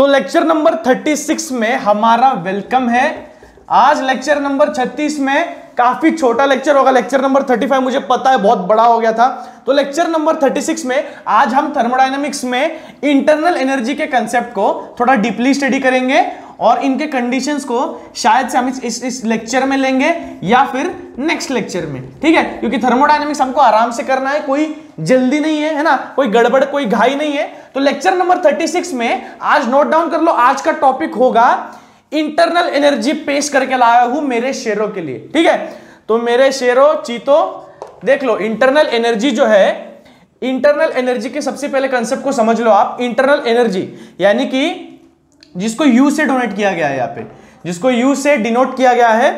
तो lecture number 36 में हमारा वेलकम है। आज लेक्चर नंबर 36 में काफी छोटा लेक्चर होगा। लेक्चर नंबर 35 मुझे पता है बहुत बड़ा हो गया था। तो लेक्चर नंबर 36 में आज हम थर्मोडायनामिक्स में इंटरनल एनर्जी के कंसेप्ट को थोड़ा डीपली स्टडी करेंगे और इनके कंडीशंस को शायद से हम इस लेक्चर में लेंगे या फिर नेक्स्ट लेक्चर में, ठीक है। क्योंकि थर्मोडायनामिक्स हमको आराम से करना है, कोई जल्दी नहीं है ना, कोई गड़बड़ कोई घाई नहीं है। तो लेक्चर नंबर 36 में आज नोट डाउन कर लो, आज का टॉपिक होगा इंटरनल एनर्जी पेश करके लाया हूं मेरे शेरों के लिए, ठीक है। तो मेरे शेरों चीतों देख लो, इंटरनल एनर्जी जो है, इंटरनल एनर्जी के सबसे पहले कंसेप्ट को समझ लो आप। इंटरनल एनर्जी यानी कि जिसको यू से डोनेट किया गया है, यहाँ पे जिसको यू से डिनोट किया गया है,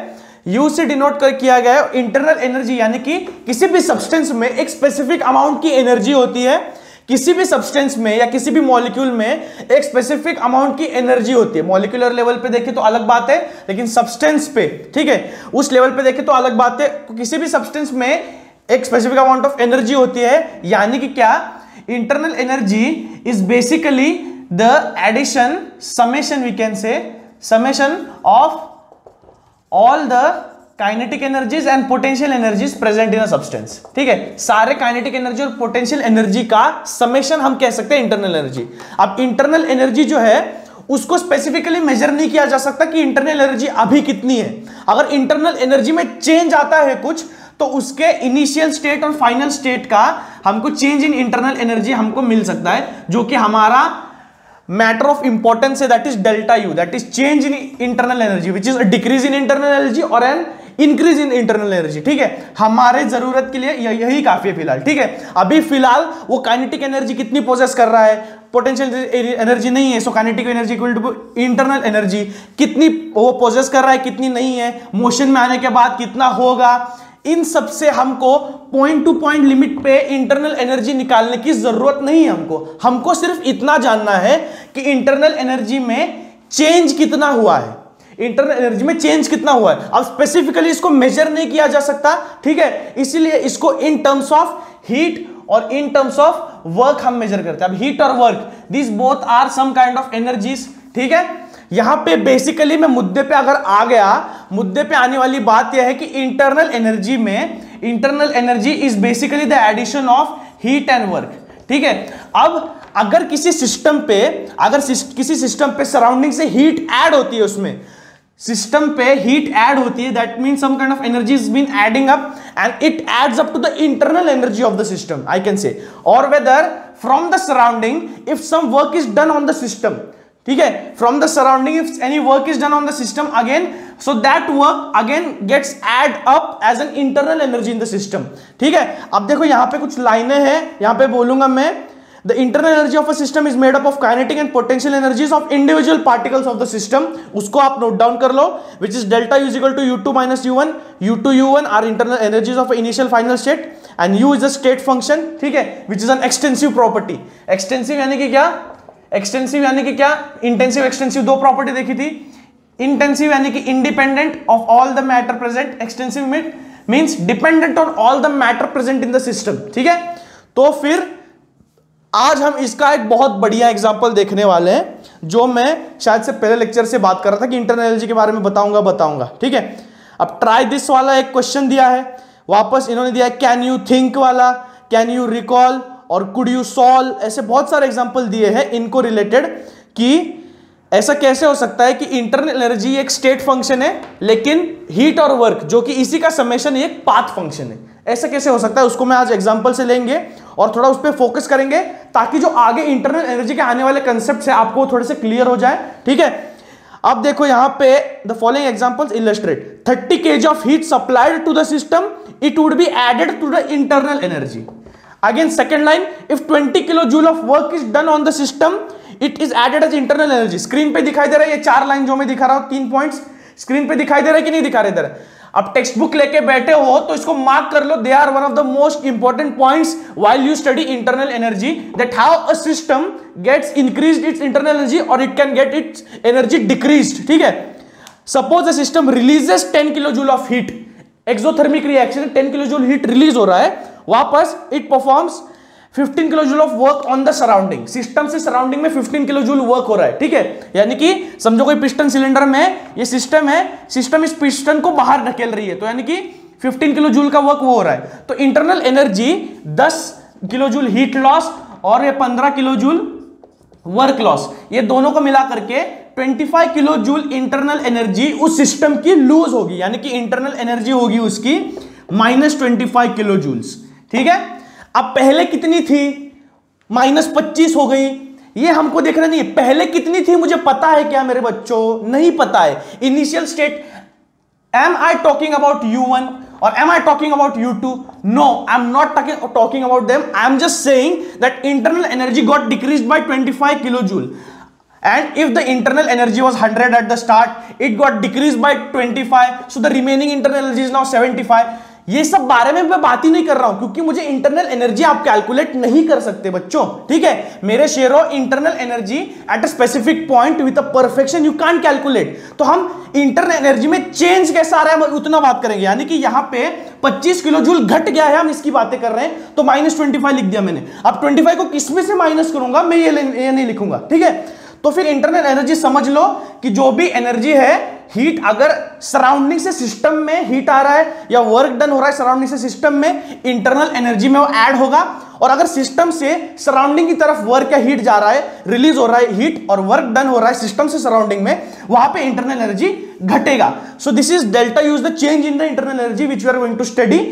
यू से डिनोट कर किया गया है। इंटरनल एनर्जी यानी कि किसी भी सब्सटेंस में एक स्पेसिफिक अमाउंट की एनर्जी होती है, किसी भी सब्सटेंस में या किसी भी मॉलिक्यूल में एक स्पेसिफिक अमाउंट की एनर्जी होती है। मॉलिक्यूलर लेवल पे देखें तो अलग बात है, लेकिन सब्सटेंस पे, ठीक है, उस लेवल पे देखें तो अलग बात है। किसी भी सब्सटेंस में एक स्पेसिफिक अमाउंट ऑफ एनर्जी होती है, यानी कि क्या, internal energy is basically the addition, summation, we can say summation of all the kinetic energies and potential energies present in a substance, ठीक है। सारे kinetic energy और potential energy का summation हम कह सकते हैं इंटरनल एनर्जी। अब इंटरनल एनर्जी जो है उसको स्पेसिफिकली मेजर नहीं किया जा सकता कि इंटरनल एनर्जी अभी कितनी है। अगर इंटरनल एनर्जी में चेंज आता है कुछ, तो उसके इनिशियल स्टेट और फाइनल स्टेट का हमको चेंज इन इंटरनल एनर्जी हमको मिल सकता है, जो कि हमारा मैटर ऑफ इंपॉर्टेंस है, that is delta U, that is change in internal energy which is a decrease in internal energy और an increase in internal energy, ठीक है। हमारे जरूरत के लिए यही काफी है फिलहाल, ठीक है। अभी फिलहाल वो काइनेटिक एनर्जी कितनी पोजेस कर रहा है, पोटेंशियल एनर्जी नहीं है, so kinetic energy equal to internal energy कितनी वो पोजेस कर रहा है, कितनी नहीं है, मोशन में आने के बाद कितना होगा। इन सब से हमको पॉइंट टू पॉइंट लिमिट पे इंटरनल एनर्जी निकालने की जरूरत नहीं है। हमको सिर्फ इतना जानना है कि इंटरनल एनर्जी में चेंज कितना हुआ है, इंटरनल एनर्जी में चेंज कितना हुआ है। अब स्पेसिफिकली इसको मेजर नहीं किया जा सकता, ठीक है, इसीलिए इसको इन टर्म्स ऑफ हीट और इन टर्म्स ऑफ वर्क हम मेजर करते हैं। अब हीट और work, this both are some kind of energies, ठीक है। यहां पे बेसिकली मैं मुद्दे पे अगर आ गया, मुद्दे पे आने वाली बात यह है कि इंटरनल एनर्जी में, internal energy is basically the addition of heat and work, ठीक है। अब अगर किसी सिस्टम पे, अगर किसी सिस्टम पे सराउंडिंग से हीट ऐड होती है, उसमें सिस्टम पे हीट ऐड होती है, that means some kind of energy is been adding up and it adds up to the internal energy of the system, I can say, और whether from the surrounding if some work is done on the system, ठीक है, from the surrounding if any work is done on the system again, so that work again gets add up as an internal energy in the system, ठीक है। अब देखो यहां पे कुछ लाइनें हैं, यहां पे बोलूंगा मैं, the internal energy of a system is made up of kinetic and potential energies of individual particles of the system. उसको आप नोट डाउन कर लो, which is delta U is equal to u2 minus u1, u2 u1 are internal energies of initial final state and u is a state function, ठीक है, which is an extensive property. Extensive यानी कि क्या, extensive यानी कि क्या, intensive extensive दो property देखी थी। इंटेंसिव यानी कि independent of all the matter present, extensive means dependent on all the matter present in the system, ठीक है। तो फिर आज हम इसका एक बहुत बढ़िया एग्जांपल देखने वाले हैं, जो मैं शायद से पहले लेक्चर से बात कर रहा था कि इंटरनल एनर्जी के बारे में बताऊंगा, ठीक है। अब ट्राई दिस वाला एक क्वेश्चन दिया है, वापस इन्होंने दिया है कैन यू थिंक वाला, कैन यू रिकॉल और कुड यू सॉल्व, ऐसे बहुत सारे एग्जांपल दिए हैं इनको रिलेटेड कि ऐसा कैसे हो सकता है कि इंटरनल एनर्जी एक स्टेट फंक्शन है, लेकिन हीट और वर्क जो कि इसी का समेशन एक पाथ फंक्शन है, ऐसा कैसे हो सकता है। उसको मैं आज एग्जांपल से लेंगे और थोड़ा उस पर फोकस करेंगे, ताकि जो आगे इंटरनल एनर्जी के आने वाले कंसेप्ट है आपको थोड़े से क्लियर हो जाए, ठीक है। अब देखो यहां पे the following examples illustrate 30 kg of heat supplied to the system, it would be added to the internal energy. Again second line, if 20 kJ of work is done on the system, it is added as internal energy. Screen पे दिखाई दे रहा है ये 4 line जो मैं दिखा रहा हूं, 3 पॉइंट्स स्क्रीन पे दिखाई दे रहा है कि नहीं दिखा रहे इधर। अब टेक्स्ट बुक लेके बैठे हो तो इसको मार्क कर लो, they are one of the most important points while you study internal energy, that how a system gets increased its internal energy और it can get its energy decreased, ठीक है। Suppose the system releases 10 kJ of heat, exothermic reaction 10 kJ heat release हो रहा है, वापस it performs 15 kilojoule of work on the surrounding, system से surrounding में 15 kilo joule work हो रहा है, ठीक है। यानी कि समझो कोई पिस्टन सिलेंडर में ये सिस्टम है, सिस्टम इस पिस्टन को बाहर ढकेल रही है, तो यानी कि 15 किलो जूल का वर्क वो हो रहा है। तो internal energy 10 kilo joule heat loss और ये 15 किलो जूल वर्क लॉस, ये दोनों को मिला करके 25 किलो जूल इंटरनल एनर्जी उस सिस्टम की लूज होगी, यानी कि इंटरनल एनर्जी होगी उसकी -25 किलो जूल्स, ठीक है। अब पहले कितनी थी, -25 हो गई, ये हमको देखना नहीं है। पहले कितनी थी मुझे पता है क्या मेरे बच्चों? नहीं पता है। Initial state, am I talking about U1 or am I talking about U2? No, I'm not talking about them. I'm just saying that internal energy got decreased by 25 kilojoule. And if the internal energy was 100 at the start, it got decreased by 25. So the remaining internal energy is now 75. ये सब बारे में मैं बात ही नहीं कर रहा हूं, क्योंकि मुझे इंटरनल एनर्जी आप कैलकुलेट नहीं कर सकते बच्चों, ठीक है। मेरे शेयरों internal energy at a specific point with a perfection you can't calculate. तो हम इंटरनल एनर्जी में चेंज कैसा आ रहा है उतना बात करेंगे। यानी कि यहां पे 25 किलो जूल घट गया है, हम इसकी बातें कर रहे हैं, तो -25 लिख दिया मैंने। अब 25 को किसमें से माइनस करूंगा मैं, ये नहीं लिखूंगा, ठीक है। तो फिर इंटरनल एनर्जी समझ लो कि जो भी एनर्जी है, हीट अगर सराउंडिंग से सिस्टम में हीट आ रहा है या वर्क डन हो रहा है सराउंडिंग से सिस्टम में, इंटरनल एनर्जी में वो ऐड होगा। और अगर सिस्टम से सराउंडिंग की तरफ वर्क या हीट जा रहा है, रिलीज हो रहा है हीट और वर्क डन हो रहा है सिस्टम से सराउंडिंग में, वहां पे इंटरनल एनर्जी घटेगा। So this is delta U is the change in the internal energy which we are going to study,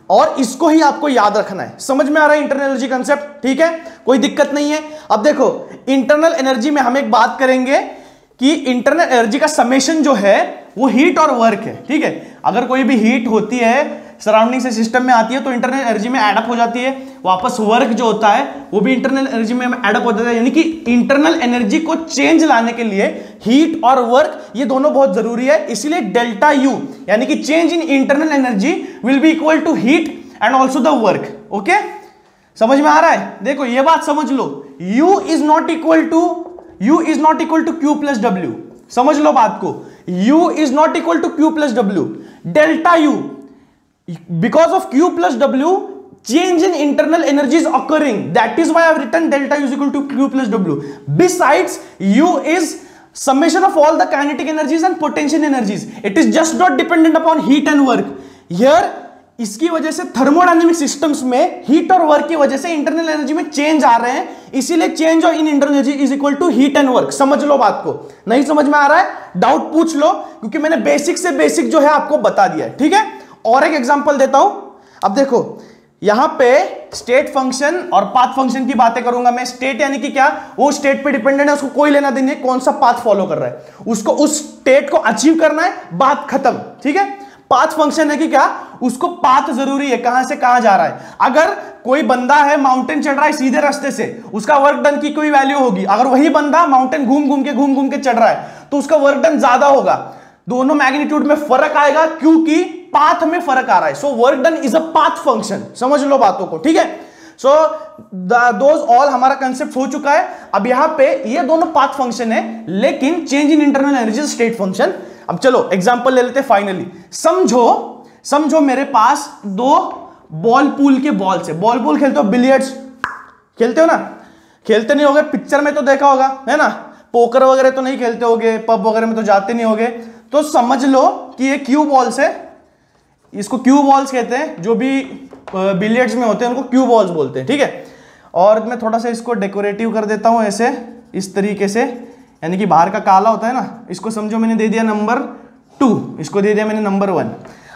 और इसको ही आपको याद रखना है। समझ में आ रहा है इंटरनल एनर्जी कंसेप्ट, ठीक है, कोई दिक्कत नहीं है। अब देखो इंटरनल एनर्जी में हम एक बात करेंगे कि इंटरनल एनर्जी का समेशन जो है वो हीट और वर्क है, ठीक है। अगर कोई भी हीट होती है सराउंडिंग से सिस्टम में आती है तो इंटरनल एनर्जी में एडअप हो जाती है, वापस वर्क जो होता है वो भी इंटरनल एनर्जी में एडअप हो जाता है। यानी कि इंटरनल एनर्जी को चेंज लाने के लिए हीट और वर्क ये दोनों बहुत जरूरी है। इसलिए डेल्टा यू यानी कि change in internal energy will be equal to heat and also the work. Okay, समझ में आ रहा है? देखो ये बात समझ लो, U is not equal to Q plus W। समझ लो बात को, U is not equal to Q plus W। Delta U because of Q plus W, change in internal energy is occurring. That is why I have written delta U is equal to Q plus W. Besides, U is summation of all the kinetic energies and potential energies. It is just not dependent upon heat and work. Here, इसकी वजह से thermodynamic systems में heat और work की वजह से internal energy में change आ रहे हैं, इसीलिए change in internal energy is equal to heat and work. समझ लो बात को, नहीं समझ में आ रहा है डाउट पूछ लो, क्योंकि मैंने बेसिक से बेसिक जो है आपको बता दिया है, ठीक है। और एक एग्जांपल देता हूं। अब देखो यहां पे स्टेट फंक्शन और पाथ फंक्शन की बातें करूंगा मैं। स्टेट यानी कि क्या, वो स्टेट पे डिपेंडेंट है, उसको कोई लेना देना नहीं कौन सा पाथ फॉलो कर रहा है, उसको उस स्टेट को अचीव करना है, बात खत्म, ठीक है। पाथ फंक्शन है कि क्या, उसको पाथ जरूरी है, कहां से कहां जा रहा है। अगर कोई बंदा है माउंटेन चढ़ रहा है सीधे रास्ते से, उसका वर्क डन की कोई वैल्यू होगी। अगर वही बंदा माउंटेन घूम घूम के चढ़ रहा है तो उसका वर्क डन ज्यादा होगा। दोनों मैग्नीट्यूड में फर्क आएगा क्योंकि पाथ में फर्क आ रहा है। So work done is a path function. समझ लो बातों को, ठीक है। सो दोज ऑल हमारा कंसेप्ट हो चुका है। अब यहां पे ये दोनों पाथ फंक्शन है, लेकिन change in internal energy state function. अब चलो एग्जांपल ले लेते हैं फाइनली। समझो मेरे पास दो बॉल पूल के बॉल्स है। बॉल पूल खेलते हो, बिलियर्ड्स खेलते हो ना? खेलते नहीं होगे, पिक्चर में तो देखा होगा, है ना। पोकर वगैरह तो नहीं खेलते होगे, पब वगैरह में तो जाते नहीं होगे। तो समझ लो कि ये क्यू बॉल्स है, इसको क्यू बॉल्स कहते हैं। जो भी बिलियर्ड्स में होते हैं उनको क्यू बॉल्स बोलते हैं, ठीक है। और मैं थोड़ा सा इसको डेकोरेटिव कर देता हूं ऐसे, इस तरीके से, यानी कि बाहर का काला होता है ना, इसको समझो मैंने दे दिया नंबर 2, इसको दे दिया मैंने नंबर 1।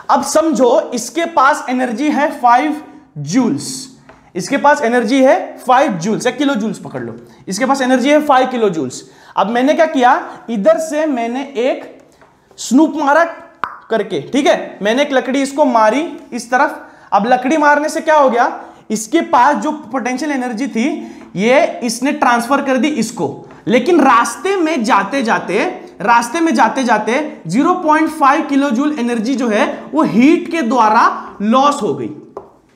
अब समझो इसके पास एनर्जी है 5 जूल्स, इसके पास एनर्जी है 5 जूल्स या किलो जूल्स पकड़ लो, इसके पास एनर्जी है 5 किलो जूल्स। अब मैंने क्या किया, इधर से मैंने एक स्नूप मारा करके, ठीक है। मैंने एक लकड़ी इसको मारी इस तरफ। अब लकड़ी मारने से क्या हो गया, इसके पास जो पोटेंशियल एनर्जी थी ये इसने ट्रांसफर कर दी इसको, लेकिन रास्ते में जाते जाते 0.5 किलो जूल एनर्जी जो है वो हीट के द्वारा लॉस हो गई।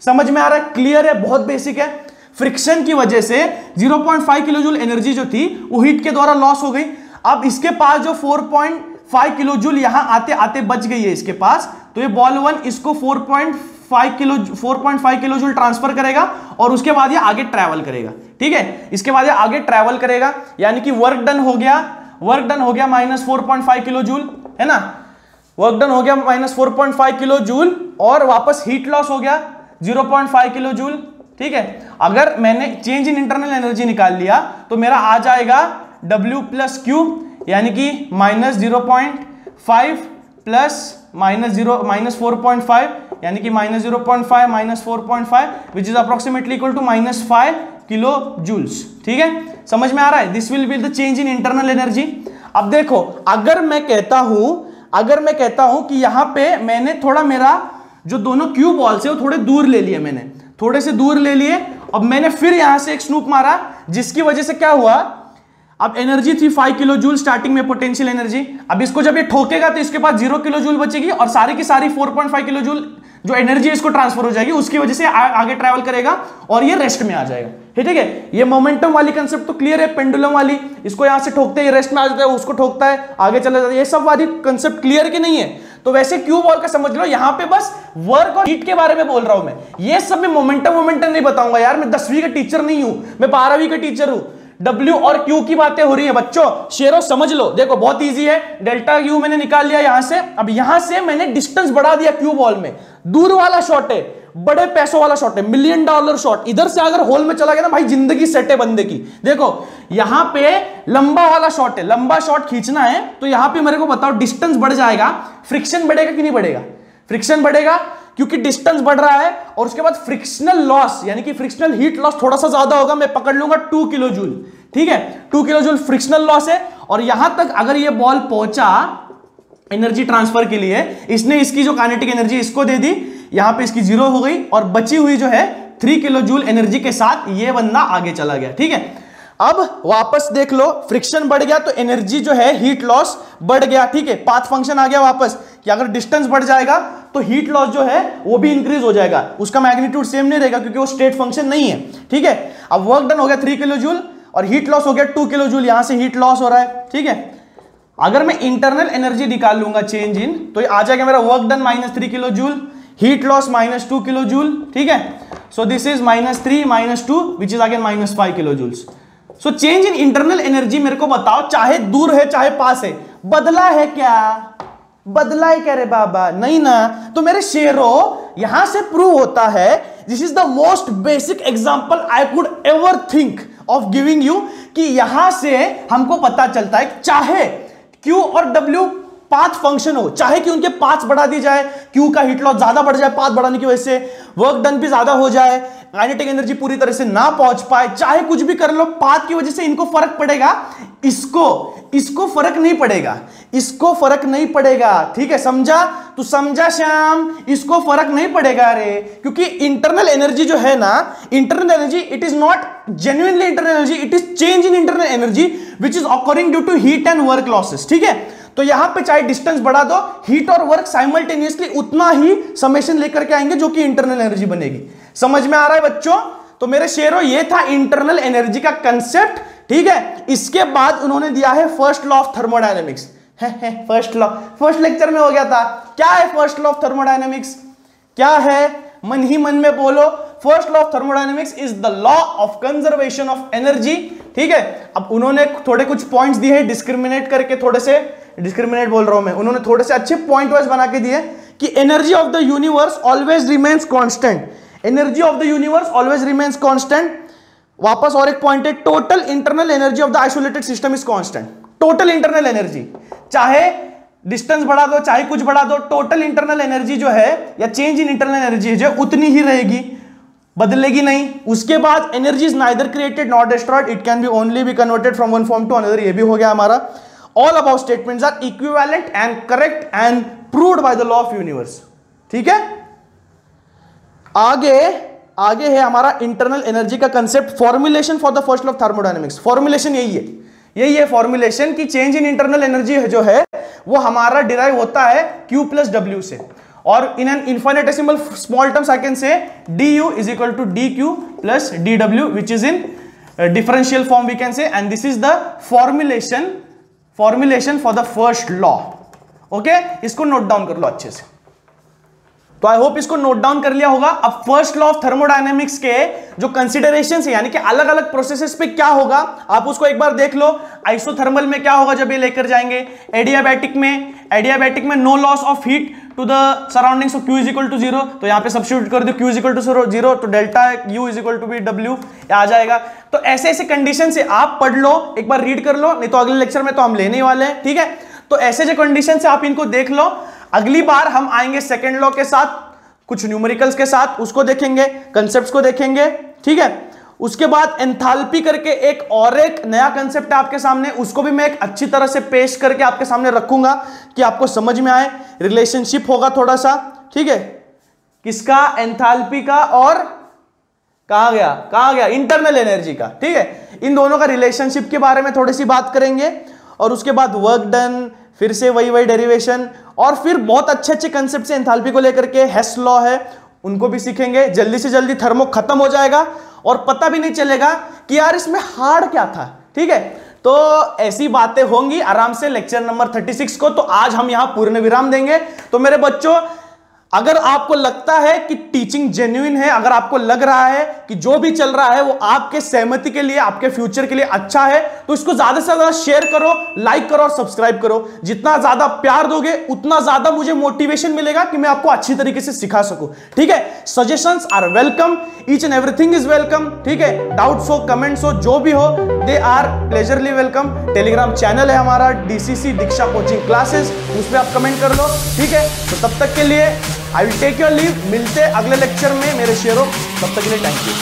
समझ में आ रहा है? क्लियर है, बहुत बेसिक है। फ्रिक्शन की वजह से 0.5 किलो जूल एनर्जी जो थी वो हीट के द्वारा लॉस हो गई। अब इसके पास जो 4.5 किलो जूल यहां आते आते बच गई है इसके पास, तो ये बॉल 1 इसको 4.5 किलो जूल ट्रांसफर करेगा और उसके बाद ये आगे ट्रैवल करेगा। ठीक है, इसके बाद ये आगे ट्रैवल करेगा, यानी कि वर्क डन हो गया -4.5 किलो जूल, है ना, वर्क डन हो गया -4.5 किलो जूल, और वापस हीट लॉस हो गया 0.5 किलो जूल। ठीक है, अगर मैंने चेंज इन इंटरनल एनर्जी निकाल लिया तो मेरा आ जाएगा W प्लस क्यू, यानी कि -0.5 प्लस -4.5, यानी कि -0.5 -4.5 which is approximately equal to -5 kilo joules. ठीक है, समझ में आ रहा है? This will be the change in internal energy. अब देखो, अगर मैं कहता हूं कि यहां पे मैंने थोड़ा मेरा जो दोनों क्यू बॉल्स है वो थोड़े दूर ले लिए, मैंने थोड़े से दूर ले लिए, अब मैंने फिर यहां से एक स्नूप मारा, जिसकी वजह से क्या हुआ, अब एनर्जी थी 5 किलो जूल स्टार्टिंग में, पोटेंशियल एनर्जी। अब इसको जब ये ठोकेगा तो इसके पास 0 किलो जूल बचेगी और सारी की सारी 4.5 किलो जूल जो एनर्जी है इसको ट्रांसफर हो जाएगी, उसकी वजह से आगे ट्रैवल करेगा और ये रेस्ट में आ जाएगा। ठीक है, ये मोमेंटम वाली कंसेप्ट तो क्लियर है, पेंडुलम वाली, इसको यहां से ठोकते हैं रेस्ट में आ जाता है, उसको ठोकता है आगे चला जाता है, ये सब वाली कंसेप्ट क्लियर कि नहीं है? तो वैसे क्यू बॉल का समझ लो, यहां पे बस वर्क और हीट के बारे में बोल रहा हूं मैं, ये सब में मोमेंटम नहीं बताऊंगा यार, मैं 10वीं का टीचर नहीं हूं, मैं 12वीं का टीचर हूं। W और Q की बातें हो रही है बच्चों, शेरों समझ लो। देखो बहुत इजी है, डेल्टा U मैंने निकाल लिया यहां से, अब यहां से मैंने डिस्टेंस बढ़ा दिया क्यू बॉल में, दूर वाला शॉट है, बड़े पैसों वाला शॉट है, $1 मिलियन शॉट, इधर से अगर होल में चला गया ना भाई, जिंदगी सेट है बंदे की। देखो यहां पे लंबा वाला शॉट है, लंबा शॉट खींचना है, तो यहां पे मेरे को बताओ डिस्टेंस बढ़ जाएगा, फ्रिक्शन बढ़ेगा कि नहीं बढ़ेगा? फ्रिक्शन बढ़ेगा, क्योंकि डिस्टेंस बढ़ रहा है, और उसके बाद फ्रिक्शनल लॉस यानी कि फ्रिक्शनल हीट लॉस थोड़ा सा ज्यादा होगा, मैं पकड़ लूंगा 2 किलो जूल। ठीक है, 2 किलो जूल फ्रिक्शनल लॉस है, और यहां तक अगर ये बॉल पहुंचा एनर्जी ट्रांसफर के लिए, इसने इसकी जो काइनेटिक एनर्जी इसको दे दी, यहां पे इसकी 0 हो गई, और बची हुई जो है 3 किलो जूल एनर्जी के साथ ये बंदा आगे चला गया। ठीक है, अब वापस देख लो, फ्रिक्शन बढ़ गया तो एनर्जी जो है हीट लॉस बढ़ गया। ठीक है, पाथ फंक्शन आ गया वापस कि अगर डिस्टेंस बढ़ जाएगा तो हीट लॉस जो है वो भी इंक्रीज हो जाएगा, उसका मैग्नीट्यूड सेम नहीं रहेगा क्योंकि वो स्टेट फंक्शन नहीं है। ठीक है, अब वर्क डन हो गया 3 किलो जूल और हीट लॉस हो गया 2 किलो जूल, यहां से हीट लॉस हो रहा है। ठीक है, अगर मैं इंटरनल एनर्जी निकाल लूंगा चेंज इन, तो ये आ जाएगा मेरा work done -3 kilo joule, heat loss -2 kilo joule. ठीक है, so this is -3 -2 which is again -5 kilo joules. So change in internal energy मेरे को बताओ, चाहे दूर है चाहे पास है, बदला है क्या? बदला है क्या रे बाबा? नहीं ना। तो मेरे शेरों, यहां से प्रूव होता है, this is the most basic example I could ever think of giving you, कि यहां से हमको पता चलता है चाहे Q और W पाथ फंक्शन हो, चाहे कि उनके पाथ बढ़ा दी जाए, Q का हीट लॉस ज्यादा बढ़ जाए पाथ बढ़ाने की वजह से, वर्क डन भी ज्यादा हो जाए, काइनेटिक एनर्जी पूरी तरह से ना पहुंच पाए, चाहे कुछ भी कर लो, पाथ की वजह से इनको फर्क पड़ेगा, इसको फर्क नहीं पड़ेगा, इसको फर्क नहीं पड़ेगा। ठीक है, समझा? तू समझा श्याम? इसको फर्क नहीं पड़ेगा रे, क्योंकि इंटरनल एनर्जी जो है ना, internal energy it is not genuinely internal energy, it is change in internal energy which is occurring due to heat and work losses. ठीक है, तो यहां पे चाहे डिस्टेंस बढ़ा दो, हीट और वर्क साइमल्टेनियसली उतना ही समेशन लेकर के आएंगे जो कि इंटरनल एनर्जी बनेगी। समझ में आ रहा है बच्चों? तो मेरे शेरों, ये था इंटरनल एनर्जी का कंसेप्ट। ठीक है, इसके बाद उन्होंने दिया है first law of thermodynamics. First law first lecture में हो गया था। क्या है फर्स्ट लॉ ऑफ थर्मोडायनेमिक्स? क्या है? मन ही मन में बोलो। First law of thermodynamics is the law of conservation of energy. ठीक है, अब उन्होंने थोड़े कुछ पॉइंट्स दिए हैं डिस्क्रिमिनेट करके, थोड़े से डिस्क्रिमिनेट बोल रहा हूं मैं, उन्होंने थोड़े से अच्छे पॉइंट वाइज बना के दिए कि energy of the universe always remains constant, energy of the universe always remains constant. वापस और एक पॉइंट है, total internal energy of the isolated system is constant. Total internal energy, चाहे डिस्टेंस बढ़ा दो चाहे कुछ बढ़ा दो, टोटल इंटरनल एनर्जी जो है या चेंज इन इंटरनल एनर्जी जो उतनी ही रहेगी, बदलेगी नहीं। उसके बाद energy is neither created not destroyed, it can be only be converted from one form to another. ये भी हो गया हमारा। All about statements are equivalent and correct and proved by the law of universe. ठीक है, आगे है हमारा इंटरनल एनर्जी का concept, formulation for the first law of thermodynamics. Formulation यही है फॉर्मुलेशन की चेंज इन इंटरनल एनर्जी जो है वो हमारा डिराइव होता है Q प्लस W से, और in an infinitesimal small terms I can say du is equal to dq plus dw which is in differential form we can say, and this is the formulation for the first law. Okay, इसको note down कर लो अच्छे से। तो I hope इसको note down कर लिया होगा। अब फर्स्ट लॉ ऑफ थर्मोडायनेमिक्स के जो कंसीडरेशंस है, यानी कि अलग अलग प्रोसेसेस पे क्या होगा, आप उसको एक बार देख लो। आइसोथर्मल में क्या होगा जब ये लेकर जाएंगे, एडियाबैटिक में no loss of heat to the surroundings of Q is equal to 0, तो यहां पे सब्स्टिट्यूट कर दो Q इज इक्वल टू 0, तो delta U is equal to be W आ जाएगा। तो ऐसे ऐसे कंडीशन से आप पढ़ लो, एक बार रीड कर लो, नहीं तो अगले लेक्चर में तो हम लेने वाले हैं, ठीक है। तो ऐसे जो कंडीशन से आप इनको देख लो। अगली बार हम आएंगे सेकेंड लॉ के साथ, कुछ न्यूमेरिकल्स के साथ, उसको देखेंगे, कंसेप्ट्स को देखेंगे, ठीक है। उसके बाद एंथैल्पी करके एक नया कंसेप्ट है आपके सामने, उसको भी मैं एक अच्छी तरह से पेश करके आपके सामने रखूंगा कि आपको समझ में आए। रिलेशनशिप होगा थोड़ा सा, ठीक है, किसका, एंथैल्पी का और कहा गया इंटरनल एनर्जी का, ठीक है। इन दोनों का रिलेशनशिप के बारे में थोड़ी सी बात करेंगे और उसके बाद वर्क डन, फिर से वही डेरिवेशन, और फिर बहुत अच्छे कंसेप्ट से एंथैल्पी को लेकर के हेस लॉ है, उनको भी सीखेंगे। जल्दी से जल्दी थर्मो खत्म हो जाएगा और पता भी नहीं चलेगा कि यार इसमें हार्ड क्या था, ठीक है। तो ऐसी बातें होंगी आराम से लेक्चर नंबर 36 को। तो आज हम यहां पूर्ण विराम देंगे। तो मेरे बच्चों, अगर आपको लगता है कि टीचिंग जेन्युइन है, अगर आपको लग रहा है कि जो भी चल रहा है वो आपके सहमति के लिए, आपके फ्यूचर के लिए अच्छा है, तो इसको ज्यादा से ज्यादा शेयर करो, लाइक करो और सब्सक्राइब करो। जितना ज्यादा प्यार दोगे उतना ज्यादा मुझे मोटिवेशन मिलेगा कि मैं आपको अच्छी तरीके से सिखा सकूं, ठीक है। Suggestions are welcome, each and everything is welcome, ठीक है। डाउट्स हो, कमेंट्स हो, जो भी हो, they are pleasurely welcome. Telegram channel है हमारा DCC दीक्षा कोचिंग क्लासेस, उसमें आप कमेंट कर लो, ठीक है। तो तब तक के लिए I will take your leave, मिलते अगले लेक्चर में मेरे शेयरों, तब तक के लिए थैंक यू।